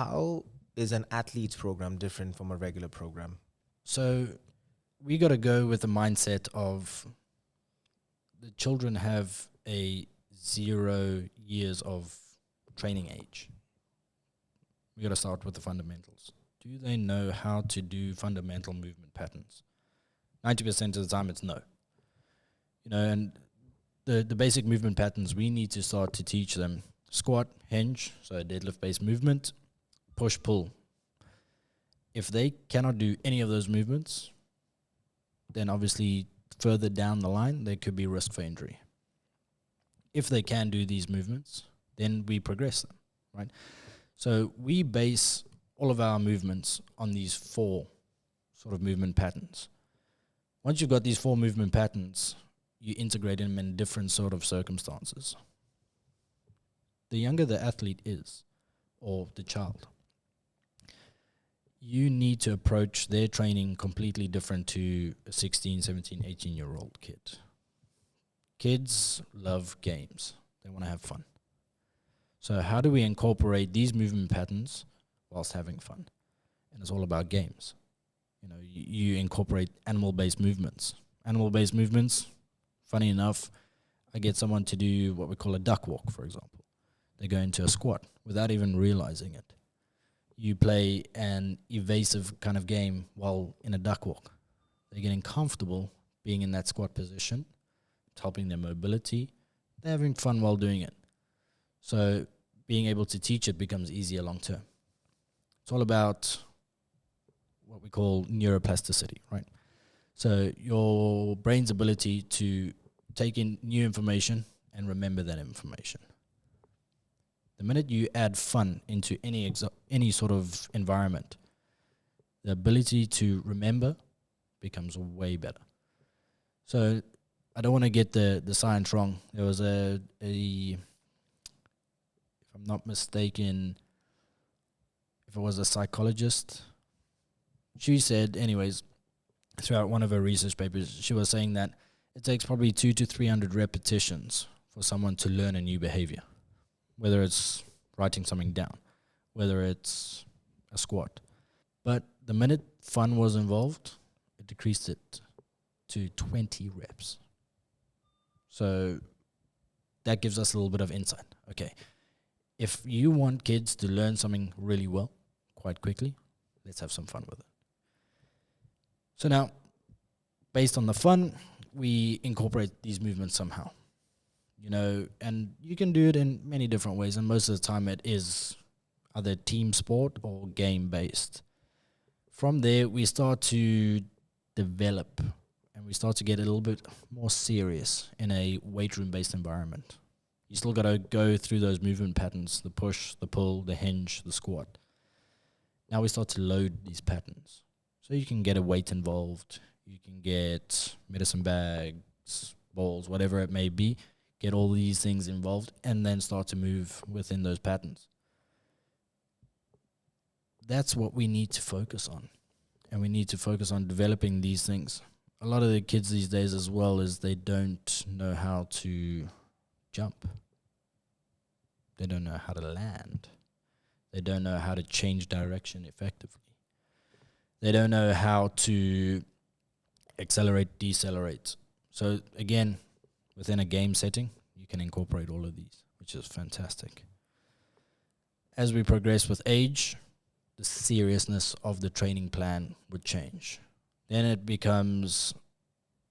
how is an athlete's program different from a regular program? So we got to go with the mindset of the children have a 0 years of training age. We got to start with the fundamentals. Do they know how to do fundamental movement patterns? 90% of the time it's no. And the basic movement patterns, we need to start to teach them squat, hinge, so deadlift-based movement, push, pull. If they cannot do any of those movements, then obviously further down the line, there could be risk for injury. If they can do these movements, then we progress them, right? So we base all of our movements on these 4 sort of movement patterns. Once you've got these 4 movement patterns, you integrate them in different sort of circumstances. The younger the athlete is, or the child, you need to approach their training completely different to a 16, 17, 18-year-old kid. Kids love games. They want to have fun. So how do we incorporate these movement patterns whilst having fun? And it's all about games. You incorporate animal-based movements. Animal-based movements, funny enough, I get someone to do what we call a duck walk, for example. They go into a squat without even realizing it. You play an evasive kind of game while in a duck walk. They're getting comfortable being in that squat position. It's helping their mobility. They're having fun while doing it. So being able to teach it becomes easier long term. It's all about what we call neuroplasticity, right? So your brain's ability to take in new information and remember that information. The minute you add fun into any sort of environment, the ability to remember becomes way better. So I don't want to get the science wrong. There was if I'm not mistaken, if it was a psychologist, she said, anyways, throughout one of her research papers, she was saying that it takes probably 200 to 300 repetitions for someone to learn a new behavior, whether it's writing something down, whether it's a squat. But the minute fun was involved, it decreased it to 20 reps. So that gives us a little bit of insight. Okay, if you want kids to learn something really well, quite quickly, let's have some fun with it. So now, based on the fun, we incorporate these movements somehow. And you can do it in many different ways, and most of the time it is either team sport or game-based. From there, we start to develop, and we start to get a little bit more serious in a weight room-based environment. You still got to go through those movement patterns, the push, the pull, the hinge, the squat. Now we start to load these patterns. So you can get a weight involved, you can get medicine bags, balls, whatever it may be, get all these things involved, and then start to move within those patterns. That's what we need to focus on. And we need to focus on developing these things. A lot of the kids these days as well is they don't know how to jump. They don't know how to land. They don't know how to change direction effectively. They don't know how to accelerate, decelerate. So again, within a game setting, you can incorporate all of these, which is fantastic. As we progress with age, the seriousness of the training plan would change. Then it becomes,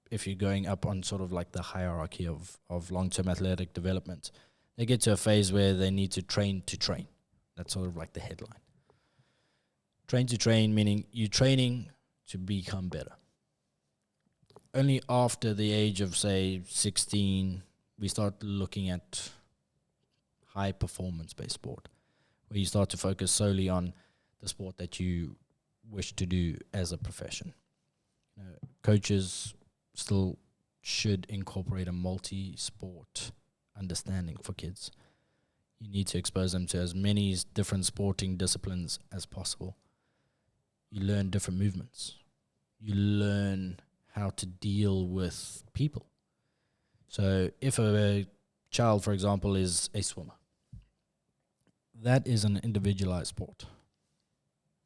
if you're going up on sort of like the hierarchy of long-term athletic development, they get to a phase where they need to train to train. That's sort of like the headline. Train to train, meaning you're training to become better. Only after the age of, say, 16, we start looking at high performance-based sport, where you start to focus solely on the sport that you wish to do as a profession. Coaches still should incorporate a multi-sport understanding for kids. You need to expose them to as many different sporting disciplines as possible. You learn different movements. You learn how to deal with people. So if a child, for example, is a swimmer, that is an individualized sport.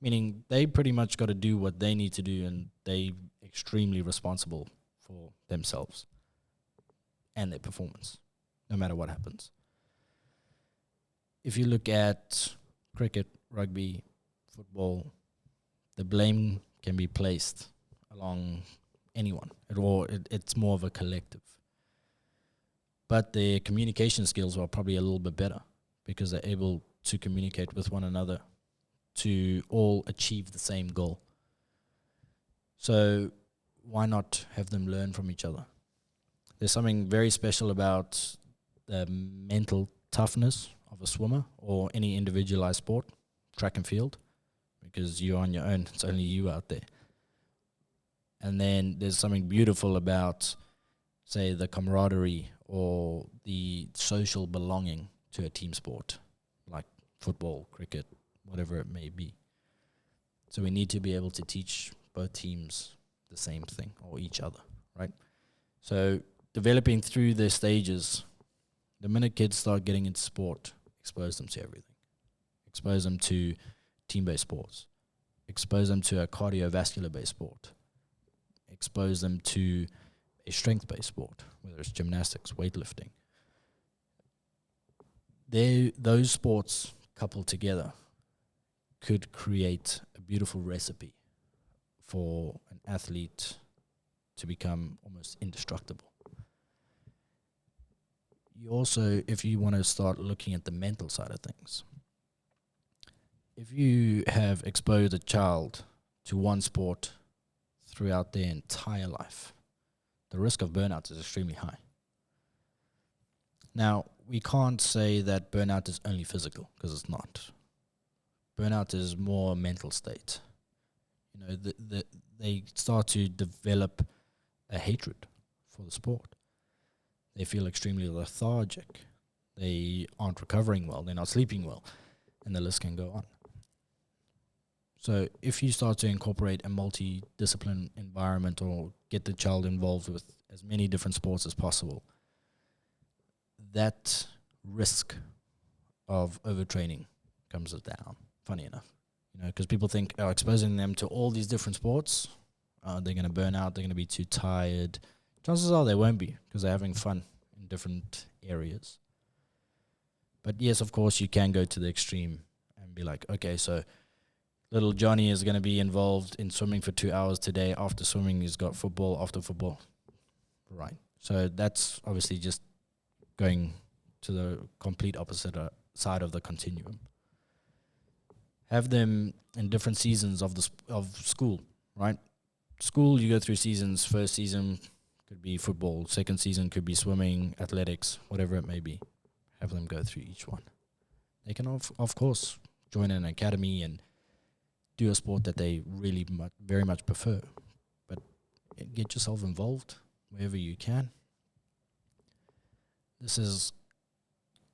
meaning they pretty much got to do what they need to do, and they extremely responsible for themselves and their performance, no matter what happens. If you look at cricket, rugby, football, the blame can be placed along anyone, it's more of a collective. But their communication skills are probably a little bit better because they're able to communicate with one another to all achieve the same goal. So why not have them learn from each other? There's something very special about the mental toughness of a swimmer or any individualized sport, track and field, because you're on your own. It's only you out there. And then there's something beautiful about, say, the camaraderie or the social belonging to a team sport, like football, cricket, whatever it may be. So we need to be able to teach both teams the same thing or each other, right? So developing through the stages, the minute kids start getting into sport, expose them to everything. Expose them to team-based sports. Expose them to a cardiovascular-based sport. Expose them to a strength-based sport, whether it's gymnastics, weightlifting. Those sports coupled together could create a beautiful recipe for an athlete to become almost indestructible. You also, if you want to start looking at the mental side of things, if you have exposed a child to one sport throughout their entire life, the risk of burnout is extremely high. Now, we can't say that burnout is only physical, because it's not. Burnout is more a mental state. You know, they start to develop a hatred for the sport. They feel extremely lethargic. They aren't recovering well. They're not sleeping well. And the list can go on. So if you start to incorporate a multidiscipline environment or get the child involved with as many different sports as possible, that risk of overtraining comes down, funny enough. You know, because people think, exposing them to all these different sports, they're going to burn out, they're going to be too tired. Chances are they won't be, because they're having fun in different areas. But yes, of course, you can go to the extreme and be like, okay, so little Johnny is going to be involved in swimming for 2 hours today. After swimming, he's got football. After football, right. So that's obviously just going to the complete opposite side of the continuum. Have them in different seasons of school, right? School, you go through seasons. First season could be football. Second season could be swimming, athletics, whatever it may be. Have them go through each one. They can, of course, join an academy and do a sport that they really very much prefer. But get yourself involved wherever you can. This is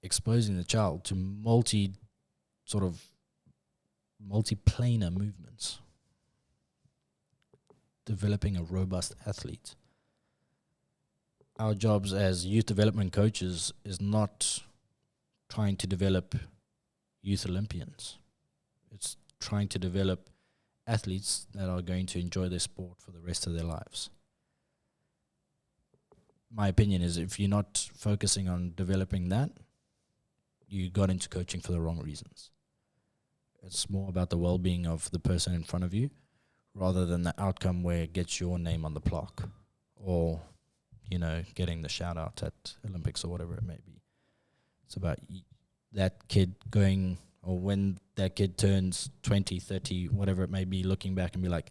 exposing the child to multi-planar movements, developing a robust athlete. Our jobs as youth development coaches is not trying to develop youth Olympians. It's trying to develop athletes that are going to enjoy their sport for the rest of their lives. My opinion is, if you're not focusing on developing that, you got into coaching for the wrong reasons. It's more about the well-being of the person in front of you rather than the outcome where it gets your name on the plaque or, you know, getting the shout-out at Olympics or whatever it may be. It's about that kid going, or when that kid turns 20, 30, whatever it may be, looking back and be like,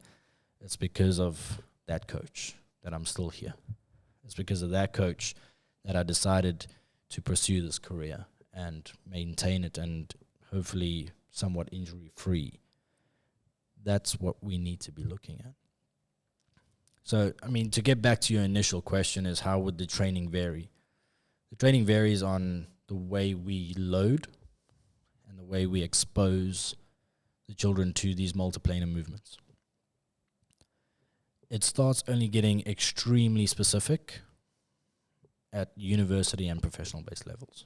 it's because of that coach that I'm still here. It's because of that coach that I decided to pursue this career and maintain it and hopefully somewhat injury-free. That's what we need to be looking at. So, I mean, to get back to your initial question is, how would the training vary? The training varies on the way we load and the way we expose the children to these multiplanar movements. It starts only getting extremely specific at university and professional-based levels.